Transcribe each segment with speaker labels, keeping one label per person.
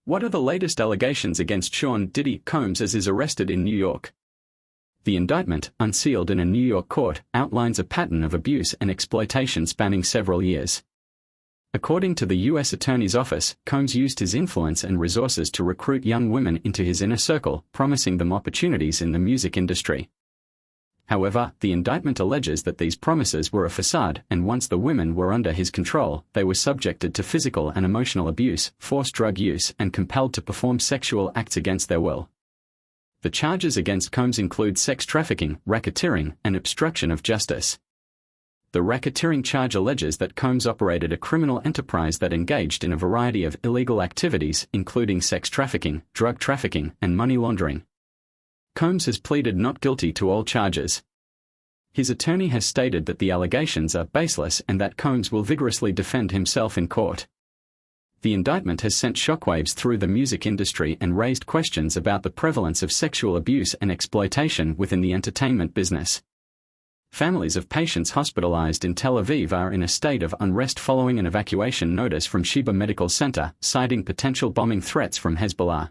Speaker 1: What are the latest allegations against Sean Diddy Combs as is arrested in New York? The indictment, unsealed in a New York court, outlines a pattern of abuse and exploitation spanning several years. According to the U.S. Attorney's Office, Combs used his influence and resources to recruit young women into his inner circle, promising them opportunities in the music industry. However, the indictment alleges that these promises were a facade, and once the women were under his control, they were subjected to physical and emotional abuse, forced drug use, and compelled to perform sexual acts against their will. The charges against Combs include sex trafficking, racketeering, and obstruction of justice. The racketeering charge alleges that Combs operated a criminal enterprise that engaged in a variety of illegal activities, including sex trafficking, drug trafficking, and money laundering. Combs has pleaded not guilty to all charges. His attorney has stated that the allegations are baseless and that Combs will vigorously defend himself in court. The indictment has sent shockwaves through the music industry and raised questions about the prevalence of sexual abuse and exploitation within the entertainment business. Families of patients hospitalized in Tel Aviv are in a state of unrest following an evacuation notice from Sheba Medical Center, citing potential bombing threats from Hezbollah.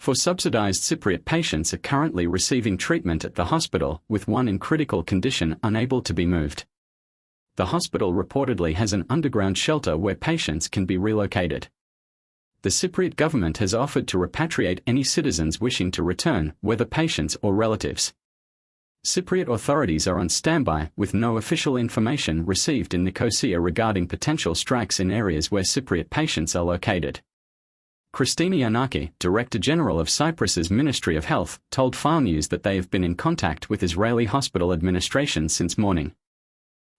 Speaker 1: For subsidized Cypriot patients are currently receiving treatment at the hospital, with one in critical condition unable to be moved. The hospital reportedly has an underground shelter where patients can be relocated. The Cypriot government has offered to repatriate any citizens wishing to return, whether patients or relatives. Cypriot authorities are on standby, with no official information received in Nicosia regarding potential strikes in areas where Cypriot patients are located. Christina Yanaki, Director General of Cyprus's Ministry of Health, told File News that they have been in contact with Israeli hospital administration since morning.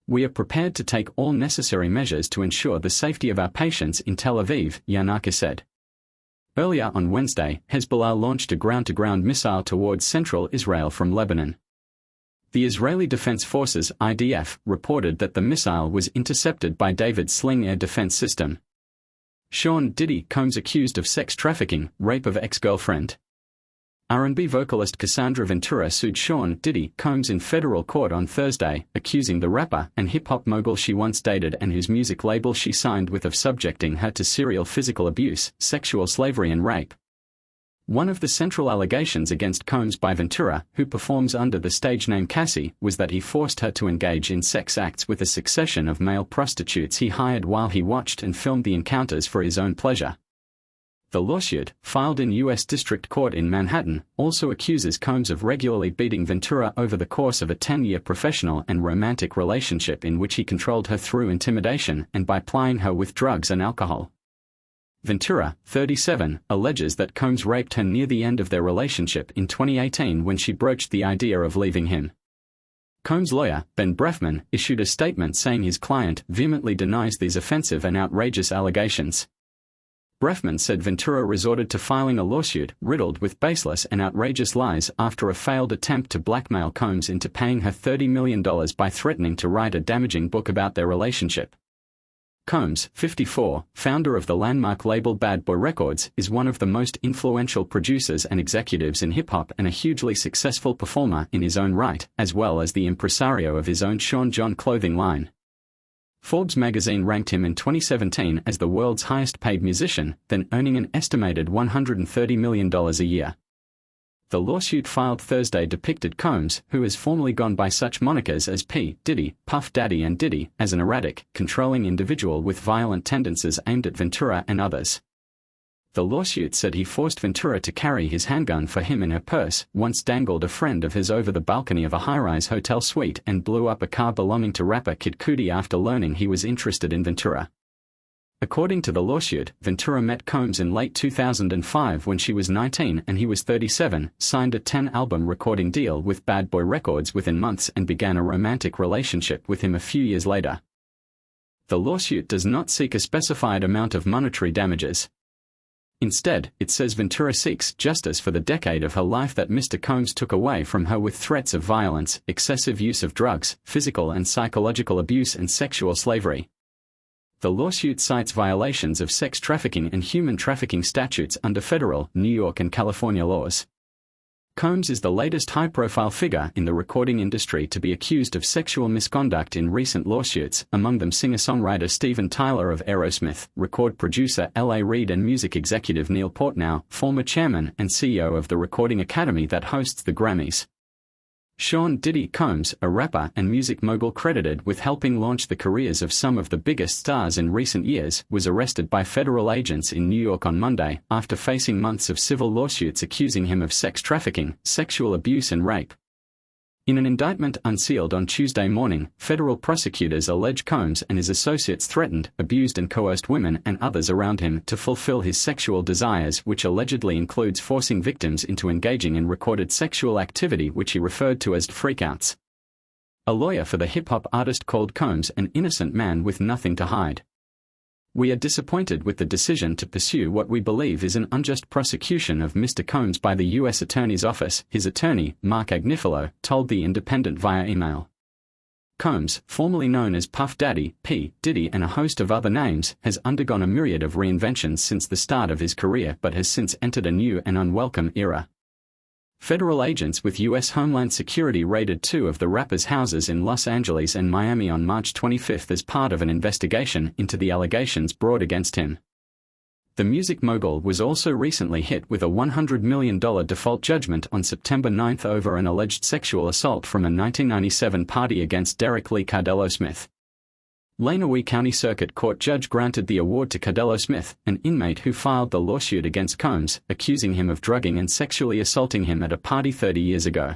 Speaker 1: "We are prepared to take all necessary measures to ensure the safety of our patients in Tel Aviv," Yanaki said. Earlier on Wednesday, Hezbollah launched a ground-to-ground missile towards central Israel from Lebanon. The Israeli Defense Forces (IDF) reported that the missile was intercepted by David's Sling air defense system. Sean Diddy Combs accused of sex trafficking, rape of ex-girlfriend. R&B vocalist Cassandra Ventura sued Sean Diddy Combs in federal court on Thursday, accusing the rapper and hip-hop mogul she once dated and whose music label she signed with of subjecting her to serial physical abuse, sexual slavery and rape. One of the central allegations against Combs by Ventura, who performs under the stage name Cassie, was that he forced her to engage in sex acts with a succession of male prostitutes he hired while he watched and filmed the encounters for his own pleasure. The lawsuit, filed in U.S. District Court in Manhattan, also accuses Combs of regularly beating Ventura over the course of a 10-year professional and romantic relationship in which he controlled her through intimidation and by plying her with drugs and alcohol. Ventura, 37, alleges that Combs raped her near the end of their relationship in 2018 when she broached the idea of leaving him. Combs' lawyer, Ben Brefman, issued a statement saying his client vehemently denies these offensive and outrageous allegations. Brefman said Ventura resorted to filing a lawsuit riddled with baseless and outrageous lies after a failed attempt to blackmail Combs into paying her $30 million by threatening to write a damaging book about their relationship. Combs, 54, founder of the landmark label Bad Boy Records, is one of the most influential producers and executives in hip-hop and a hugely successful performer in his own right, as well as the impresario of his own Sean John clothing line. Forbes magazine ranked him in 2017 as the world's highest-paid musician, then earning an estimated $130 million a year. The lawsuit filed Thursday depicted Combs, who has formerly gone by such monikers as P. Diddy, Puff Daddy and Diddy, as an erratic, controlling individual with violent tendencies aimed at Ventura and others. The lawsuit said he forced Ventura to carry his handgun for him in her purse, once dangled a friend of his over the balcony of a high-rise hotel suite and blew up a car belonging to rapper Kid Cudi after learning he was interested in Ventura. According to the lawsuit, Ventura met Combs in late 2005 when she was 19 and he was 37, signed a 10-album recording deal with Bad Boy Records within months and began a romantic relationship with him a few years later. The lawsuit does not seek a specified amount of monetary damages. Instead, it says Ventura seeks justice for the decade of her life that Mr. Combs took away from her with threats of violence, excessive use of drugs, physical and psychological abuse and sexual slavery. The lawsuit cites violations of sex trafficking and human trafficking statutes under federal, New York and California laws. Combs is the latest high-profile figure in the recording industry to be accused of sexual misconduct in recent lawsuits, among them singer-songwriter Steven Tyler of Aerosmith, record producer L.A. Reid and music executive Neil Portnow, former chairman and CEO of the Recording Academy that hosts the Grammys. Sean Diddy Combs, a rapper and music mogul credited with helping launch the careers of some of the biggest stars in recent years, was arrested by federal agents in New York on Monday after facing months of civil lawsuits accusing him of sex trafficking, sexual abuse and rape. In an indictment unsealed on Tuesday morning, federal prosecutors allege Combs and his associates threatened, abused and coerced women and others around him to fulfill his sexual desires, which allegedly includes forcing victims into engaging in recorded sexual activity which he referred to as freakouts. A lawyer for the hip-hop artist called Combs an innocent man with nothing to hide. "We are disappointed with the decision to pursue what we believe is an unjust prosecution of Mr. Combs by the U.S. Attorney's Office," his attorney, Mark Agnifilo, told The Independent via email. Combs, formerly known as Puff Daddy, P. Diddy and a host of other names, has undergone a myriad of reinventions since the start of his career but has since entered a new and unwelcome era. Federal agents with U.S. Homeland Security raided two of the rapper's houses in Los Angeles and Miami on March 25 as part of an investigation into the allegations brought against him. The music mogul was also recently hit with a $100 million default judgment on September 9 over an alleged sexual assault from a 1997 party against Derek Lee Cardello Smith. Lenawee County Circuit Court judge granted the award to Cardello Smith, an inmate who filed the lawsuit against Combs, accusing him of drugging and sexually assaulting him at a party 30 years ago.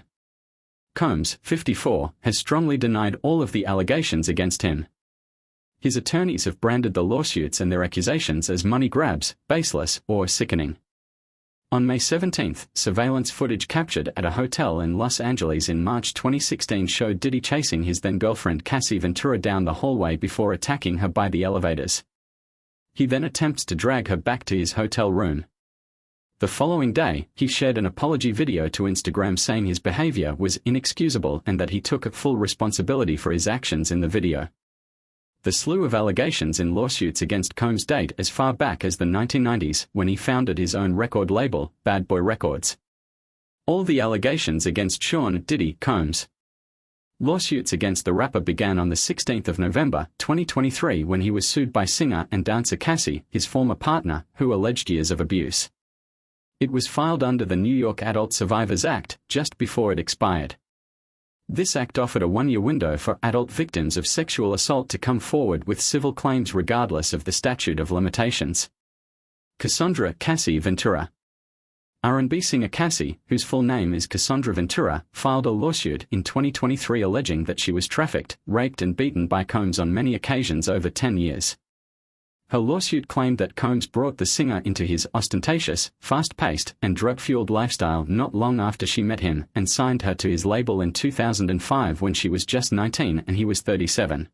Speaker 1: Combs, 54, has strongly denied all of the allegations against him. His attorneys have branded the lawsuits and their accusations as money grabs, baseless, or sickening. On May 17, surveillance footage captured at a hotel in Los Angeles in March 2016 showed Diddy chasing his then-girlfriend Cassie Ventura down the hallway before attacking her by the elevators. He then attempts to drag her back to his hotel room. The following day, he shared an apology video to Instagram saying his behavior was inexcusable and that he took full responsibility for his actions in the video. The slew of allegations in lawsuits against Combs date as far back as the 1990s, when he founded his own record label, Bad Boy Records. All the allegations against Sean Diddy Combs. Lawsuits against the rapper began on the 16th of November, 2023 when he was sued by singer and dancer Cassie, his former partner, who alleged years of abuse. It was filed under the New York Adult Survivors Act, just before it expired. This act offered a one-year window for adult victims of sexual assault to come forward with civil claims regardless of the statute of limitations. Cassandra Cassie Ventura. R&B singer Cassie, whose full name is Cassandra Ventura, filed a lawsuit in 2023 alleging that she was trafficked, raped and beaten by Combs on many occasions over 10 years. Her lawsuit claimed that Combs brought the singer into his ostentatious, fast-paced, and drug-fueled lifestyle not long after she met him and signed her to his label in 2005 when she was just 19 and he was 37.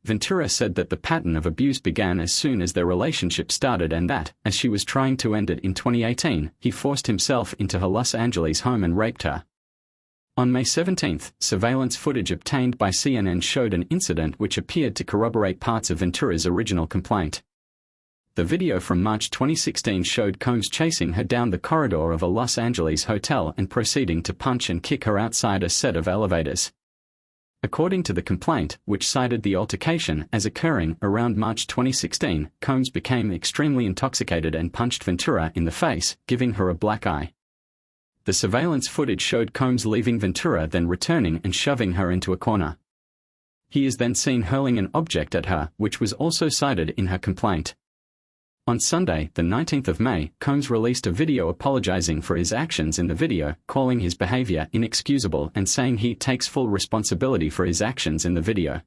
Speaker 1: Ventura said that the pattern of abuse began as soon as their relationship started and that, as she was trying to end it in 2018, he forced himself into her Los Angeles home and raped her. On May 17, surveillance footage obtained by CNN showed an incident which appeared to corroborate parts of Ventura's original complaint. The video from March 2016 showed Combs chasing her down the corridor of a Los Angeles hotel and proceeding to punch and kick her outside a set of elevators. According to the complaint, which cited the altercation as occurring around March 2016, Combs became extremely intoxicated and punched Ventura in the face, giving her a black eye. The surveillance footage showed Combs leaving Ventura, then returning and shoving her into a corner. He is then seen hurling an object at her, which was also cited in her complaint. On Sunday, the 19th of May, Combs released a video apologizing for his actions in the video, calling his behavior inexcusable and saying he takes full responsibility for his actions in the video.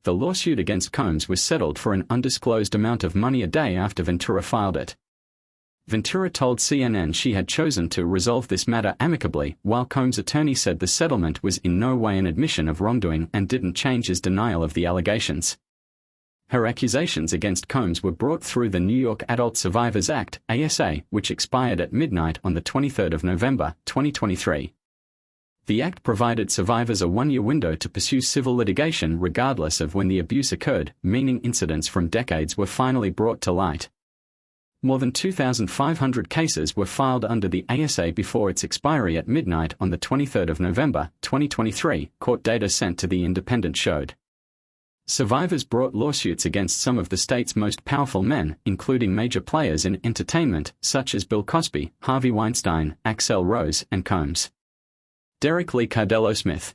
Speaker 1: The lawsuit against Combs was settled for an undisclosed amount of money a day after Ventura filed it. Ventura told CNN she had chosen to resolve this matter amicably, while Combs' attorney said the settlement was in no way an admission of wrongdoing and didn't change his denial of the allegations. Her accusations against Combs were brought through the New York Adult Survivors Act, ASA, which expired at midnight on the 23rd of November, 2023. The act provided survivors a one-year window to pursue civil litigation regardless of when the abuse occurred, meaning incidents from decades were finally brought to light. More than 2,500 cases were filed under the ASA before its expiry at midnight on the 23rd of November, 2023, court data sent to The Independent showed. Survivors brought lawsuits against some of the state's most powerful men, including major players in entertainment, such as Bill Cosby, Harvey Weinstein, Axl Rose, and Combs. Derek Lee Cardello Smith.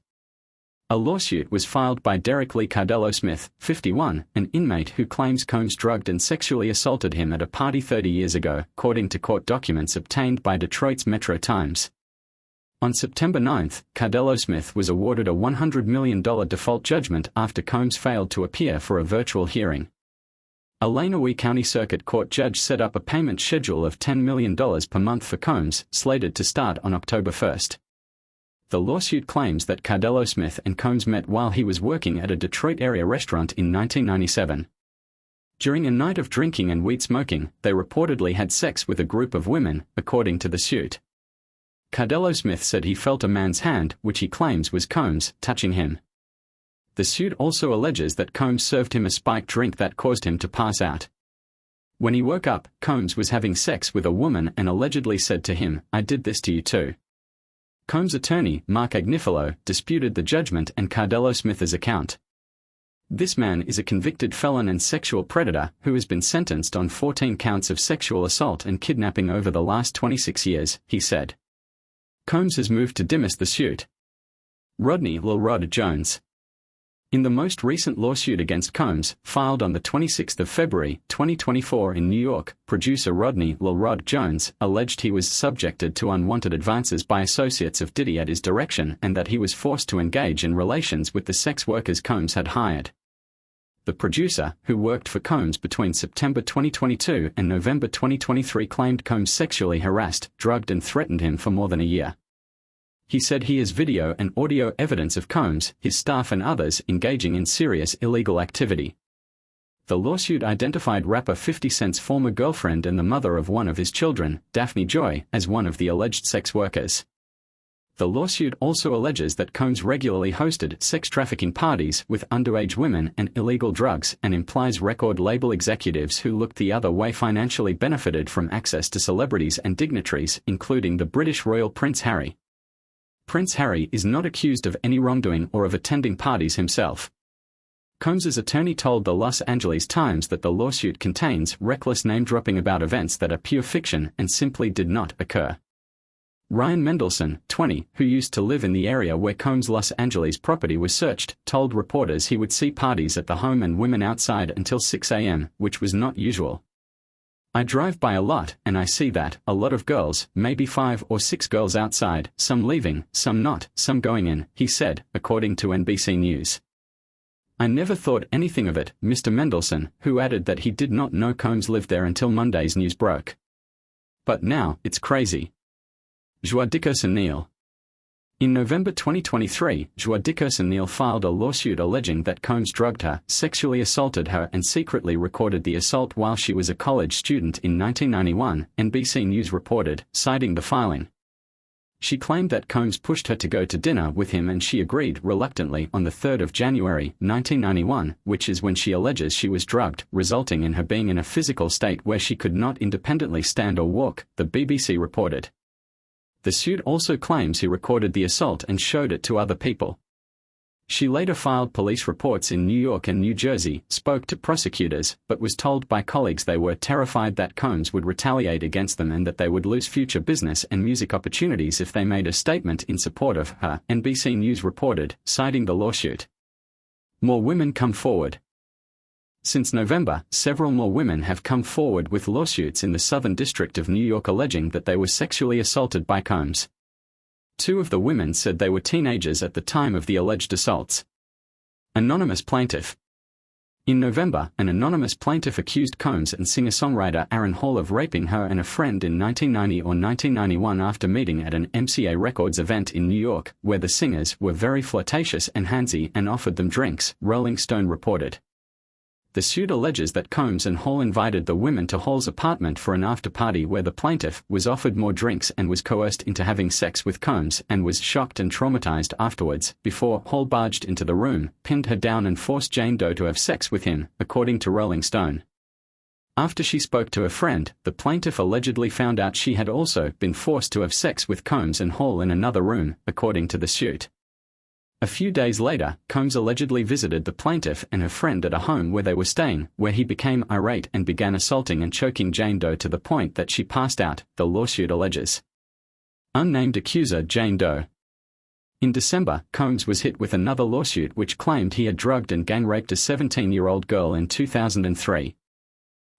Speaker 1: A lawsuit was filed by Derek Lee Cardello Smith, 51, an inmate who claims Combs drugged and sexually assaulted him at a party 30 years ago, according to court documents obtained by Detroit's Metro Times. On September 9, Cardello Smith was awarded a $100 million default judgment after Combs failed to appear for a virtual hearing. A Lenawee County Circuit Court judge set up a payment schedule of $10 million per month for Combs, slated to start on October 1. The lawsuit claims that Cardello Smith and Combs met while he was working at a Detroit-area restaurant in 1997. During a night of drinking and weed smoking, they reportedly had sex with a group of women, according to the suit. Cardello Smith said he felt a man's hand, which he claims was Combs, touching him. The suit also alleges that Combs served him a spiked drink that caused him to pass out. When he woke up, Combs was having sex with a woman and allegedly said to him, "I did this to you too." Combs' attorney, Mark Agnifilo, disputed the judgment and Cardello Smith's account. "This man is a convicted felon and sexual predator who has been sentenced on 14 counts of sexual assault and kidnapping over the last 26 years, he said. Combs has moved to dismiss the suit. Rodney Lil Rod Jones. In the most recent lawsuit against Combs, filed on the 26th of February, 2024 in New York, producer Rodney Lil Rod Jones alleged he was subjected to unwanted advances by associates of Diddy at his direction and that he was forced to engage in relations with the sex workers Combs had hired. The producer, who worked for Combs between September 2022 and November 2023, claimed Combs sexually harassed, drugged and threatened him for more than a year. He said he has video and audio evidence of Combs, his staff and others engaging in serious illegal activity. The lawsuit identified rapper 50 Cent's former girlfriend and the mother of one of his children, Daphne Joy, as one of the alleged sex workers. The lawsuit also alleges that Combs regularly hosted sex trafficking parties with underage women and illegal drugs and implies record label executives who looked the other way financially benefited from access to celebrities and dignitaries, including the British royal Prince Harry. Prince Harry is not accused of any wrongdoing or of attending parties himself. Combs' attorney told the Los Angeles Times that the lawsuit contains reckless name-dropping about events that are pure fiction and simply did not occur. Ryan Mendelsohn, 20, who used to live in the area where Combs' Los Angeles property was searched, told reporters he would see parties at the home and women outside until 6 a.m., which was not usual. "I drive by a lot and I see that, a lot of girls, maybe 5 or 6 girls outside, some leaving, some not, some going in," he said, according to NBC News. "I never thought anything of it," Mr. Mendelsohn, who added that he did not know Combs lived there until Monday's news broke. "But now, it's crazy." Joie Dickerson-Neal. In November 2023, Joie Dickerson-Neal filed a lawsuit alleging that Combs drugged her, sexually assaulted her and secretly recorded the assault while she was a college student in 1991, NBC News reported, citing the filing. She claimed that Combs pushed her to go to dinner with him and she agreed reluctantly on the 3rd of January, 1991, which is when she alleges she was drugged, resulting in her being in a physical state where she could not independently stand or walk, the BBC reported. The suit also claims he recorded the assault and showed it to other people. She later filed police reports in New York and New Jersey, spoke to prosecutors, but was told by colleagues they were terrified that Combs would retaliate against them and that they would lose future business and music opportunities if they made a statement in support of her, NBC News reported, citing the lawsuit. More women come forward. Since November, several more women have come forward with lawsuits in the Southern District of New York alleging that they were sexually assaulted by Combs. 2 of the women said they were teenagers at the time of the alleged assaults. Anonymous plaintiff. In November, an anonymous plaintiff accused Combs and singer-songwriter Aaron Hall of raping her and a friend in 1990 or 1991 after meeting at an MCA Records event in New York, where the singers were very flirtatious and handsy and offered them drinks, Rolling Stone reported. The suit alleges that Combs and Hall invited the women to Hall's apartment for an after-party where the plaintiff was offered more drinks and was coerced into having sex with Combs and was shocked and traumatized afterwards, before Hall barged into the room, pinned her down and forced Jane Doe to have sex with him, according to Rolling Stone. After she spoke to a friend, the plaintiff allegedly found out she had also been forced to have sex with Combs and Hall in another room, according to the suit. A few days later, Combs allegedly visited the plaintiff and her friend at a home where they were staying, where he became irate and began assaulting and choking Jane Doe to the point that she passed out, the lawsuit alleges. Unnamed accuser Jane Doe. In December, Combs was hit with another lawsuit which claimed he had drugged and gang-raped a 17-year-old girl in 2003.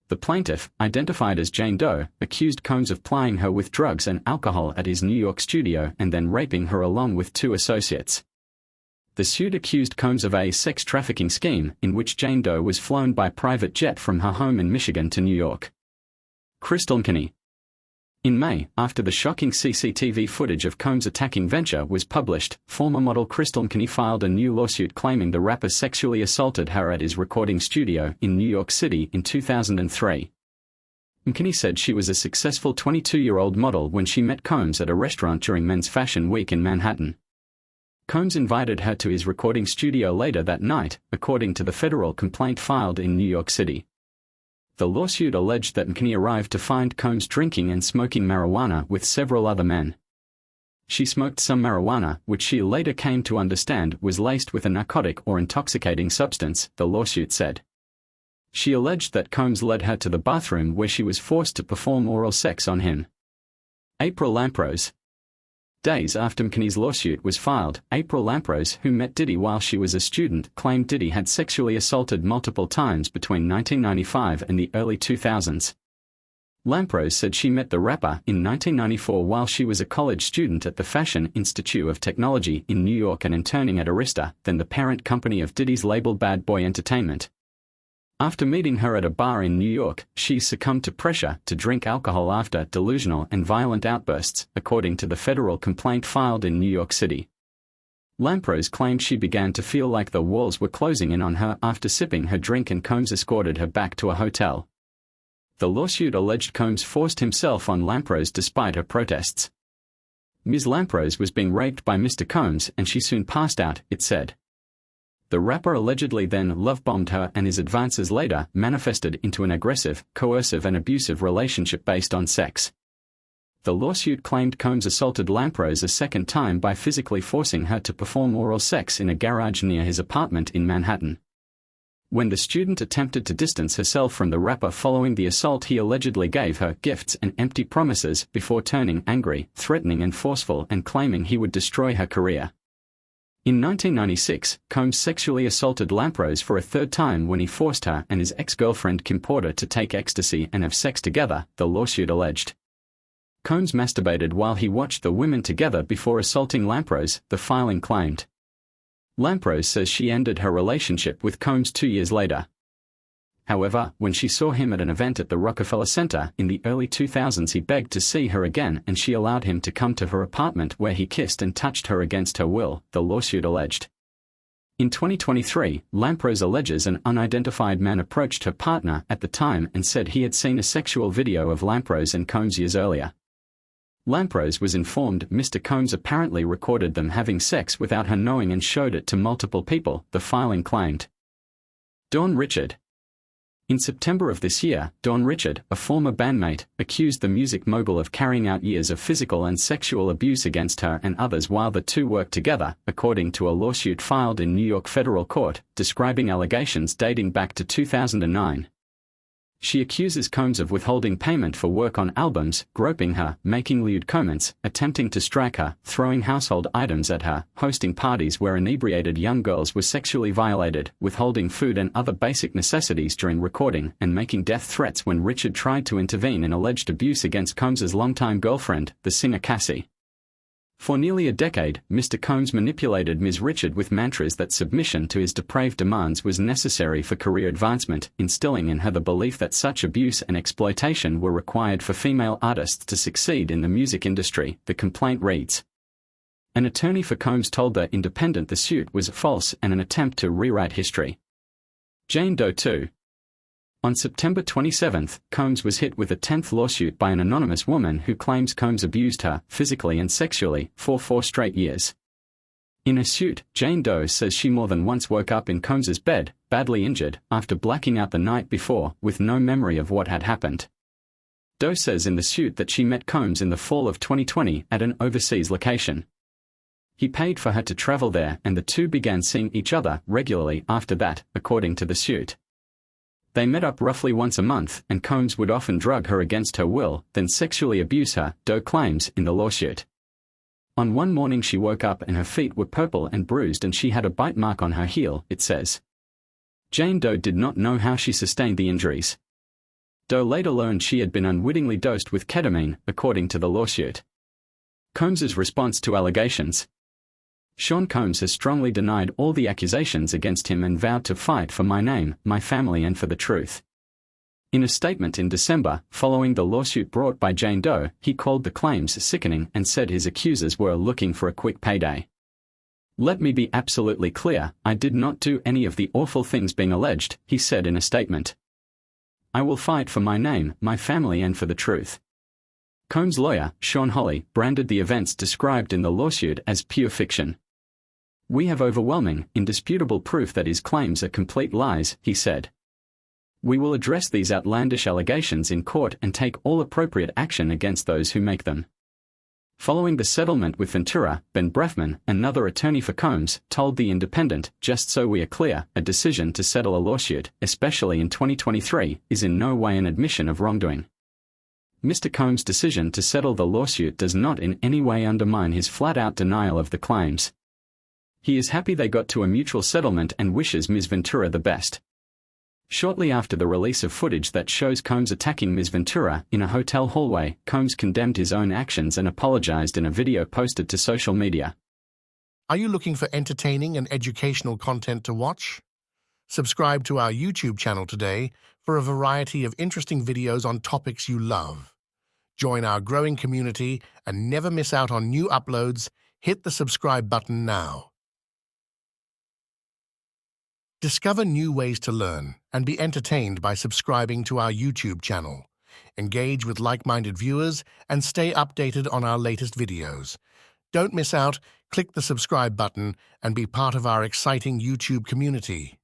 Speaker 1: The plaintiff, identified as Jane Doe, accused Combs of plying her with drugs and alcohol at his New York studio and then raping her along with 2 associates. The suit accused Combs of a sex trafficking scheme in which Jane Doe was flown by private jet from her home in Michigan to New York. Crystal McKinney. In May, after the shocking CCTV footage of Combs attacking Venture was published, former model Crystal McKinney filed a new lawsuit claiming the rapper sexually assaulted her at his recording studio in New York City in 2003. McKinney said she was a successful 22-year-old model when she met Combs at a restaurant during Men's Fashion Week in Manhattan. Combs invited her to his recording studio later that night, according to the federal complaint filed in New York City. The lawsuit alleged that McKinney arrived to find Combs drinking and smoking marijuana with several other men. She smoked some marijuana, which she later came to understand was laced with a narcotic or intoxicating substance, the lawsuit said. She alleged that Combs led her to the bathroom where she was forced to perform oral sex on him. April Lamprose. Days after McKinney's lawsuit was filed, April Lamprose, who met Diddy while she was a student, claimed Diddy had sexually assaulted multiple times between 1995 and the early 2000s. Lamprose said she met the rapper in 1994 while she was a college student at the Fashion Institute of Technology in New York and interning at Arista, then the parent company of Diddy's label Bad Boy Entertainment. After meeting her at a bar in New York, she succumbed to pressure to drink alcohol after delusional and violent outbursts, according to the federal complaint filed in New York City. Lamprose claimed she began to feel like the walls were closing in on her after sipping her drink and Combs escorted her back to a hotel. The lawsuit alleged Combs forced himself on Lamprose despite her protests. Ms. Lamprose was being raped by Mr. Combs and she soon passed out, it said. The rapper allegedly then love-bombed her and his advances later manifested into an aggressive, coercive and abusive relationship based on sex. The lawsuit claimed Combs assaulted Lamprose a second time by physically forcing her to perform oral sex in a garage near his apartment in Manhattan. When the student attempted to distance herself from the rapper following the assault, he allegedly gave her gifts and empty promises before turning angry, threatening and forceful and claiming he would destroy her career. In 1996, Combs sexually assaulted Lamprose for a third time when he forced her and his ex-girlfriend Kim Porter to take ecstasy and have sex together, the lawsuit alleged. Combs masturbated while he watched the women together before assaulting Lamprose, the filing claimed. Lamprose says she ended her relationship with Combs 2 years later. However, when she saw him at an event at the Rockefeller Center in the early 2000s, he begged to see her again and she allowed him to come to her apartment where he kissed and touched her against her will, the lawsuit alleged. In 2023, Lamprose alleges an unidentified man approached her partner at the time and said he had seen a sexual video of Lamprose and Combs years earlier. Lamprose was informed Mr. Combs apparently recorded them having sex without her knowing and showed it to multiple people, the filing claimed. Dawn Richard. In September of this year, Dawn Richard, a former bandmate, accused the music mogul of carrying out years of physical and sexual abuse against her and others while the two worked together, according to a lawsuit filed in New York federal court, describing allegations dating back to 2009. She accuses Combs of withholding payment for work on albums, groping her, making lewd comments, attempting to strike her, throwing household items at her, hosting parties where inebriated young girls were sexually violated, withholding food and other basic necessities during recording, and making death threats when Richard tried to intervene in alleged abuse against Combs's longtime girlfriend, the singer Cassie. For nearly a decade, Mr. Combs manipulated Ms. Richard with mantras that submission to his depraved demands was necessary for career advancement, instilling in her the belief that such abuse and exploitation were required for female artists to succeed in the music industry, the complaint reads. An attorney for Combs told The Independent the suit was false and an attempt to rewrite history. Jane Doe 2. On September 27, Combs was hit with a 10th lawsuit by an anonymous woman who claims Combs abused her, physically and sexually, for 4 straight years. In a suit, Jane Doe says she more than once woke up in Combs's bed, badly injured, after blacking out the night before, with no memory of what had happened. Doe says in the suit that she met Combs in the fall of 2020 at an overseas location. He paid for her to travel there and the two began seeing each other regularly after that, according to the suit. They met up roughly once a month and Combs would often drug her against her will, then sexually abuse her, Doe claims in the lawsuit. On one morning she woke up and her feet were purple and bruised and she had a bite mark on her heel, it says. Jane Doe did not know how she sustained the injuries. Doe later learned she had been unwittingly dosed with ketamine, according to the lawsuit. Combs's response to allegations. Sean Combs has strongly denied all the accusations against him and vowed to fight for my name, my family and for the truth. In a statement in December, following the lawsuit brought by Jane Doe, he called the claims sickening and said his accusers were looking for a quick payday. Let me be absolutely clear, I did not do any of the awful things being alleged, he said in a statement. I will fight for my name, my family and for the truth. Combs' lawyer, Sean Holley, branded the events described in the lawsuit as pure fiction. We have overwhelming, indisputable proof that his claims are complete lies, he said. We will address these outlandish allegations in court and take all appropriate action against those who make them. Following the settlement with Ventura, Ben Brefman, another attorney for Combs, told The Independent, just so we are clear, a decision to settle a lawsuit, especially in 2023, is in no way an admission of wrongdoing. Mr. Combs' decision to settle the lawsuit does not in any way undermine his flat-out denial of the claims. He is happy they got to a mutual settlement and wishes Ms. Ventura the best. Shortly after the release of footage that shows Combs attacking Ms. Ventura in a hotel hallway, Combs condemned his own actions and apologized in a video posted to social media.
Speaker 2: Are you looking for entertaining and educational content to watch? Subscribe to our YouTube channel today for a variety of interesting videos on topics you love. Join our growing community and never miss out on new uploads. Hit the subscribe button now. Discover new ways to learn and be entertained by subscribing to our YouTube channel. Engage with like-minded viewers and stay updated on our latest videos. Don't miss out, click the subscribe button and be part of our exciting YouTube community.